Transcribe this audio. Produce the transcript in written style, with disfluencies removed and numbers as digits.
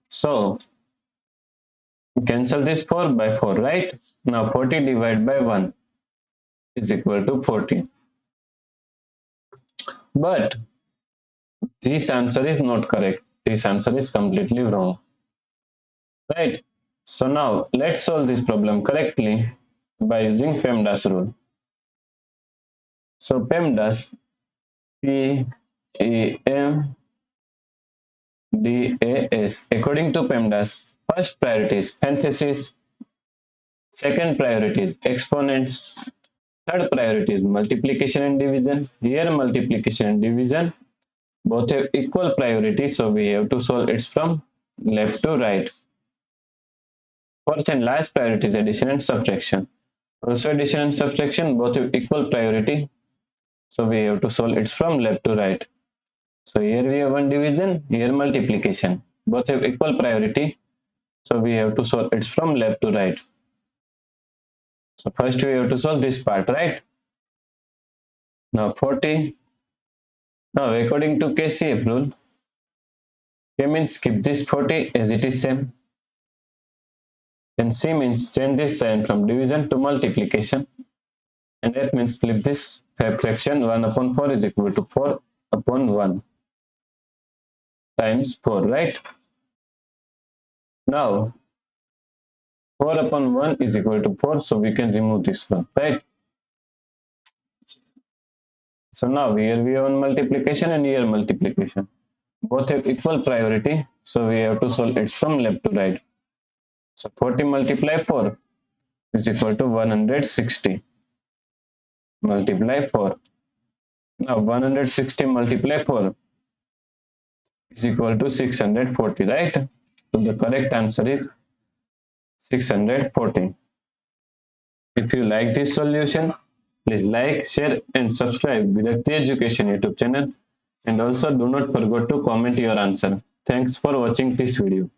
So cancel this 4 by 4, right? Now 40 divided by 1 is equal to 40. But this answer is not correct. This answer is completely wrong, right? So now let's solve this problem correctly by using PEMDAS rule. So PEMDAS, PEMDAS, according to PEMDAS, first priority is parenthesis, second priority is exponents, third priority is multiplication and division. Here multiplication and division both have equal priority, so we have to solve it from left to right. Fourth and last priority is addition and subtraction. Also addition and subtraction both have equal priority, so we have to solve it from left to right. So here we have one division, here multiplication. Both have equal priority, so we have to solve it from left to right. So first we have to solve this part, right? Now 40. Now according to KCF rule, K means keep this 40 as it is same. And C means change this sign from division to multiplication. And that means flip this fraction 1 upon 4 is equal to 4 upon 1 times 4, right? Now 4 upon 1 is equal to 4, so we can remove this one, right? So now here we have one multiplication and here multiplication. Both have equal priority, so we have to solve it from left to right. So 40 multiply 4 is equal to 160 multiply 4. Now 160 multiply 4 is equal to 640, right? So the correct answer is 640. If you like this solution, please like, share and subscribe Virakti Education YouTube channel, and also do not forget to comment your answer. Thanks for watching this video.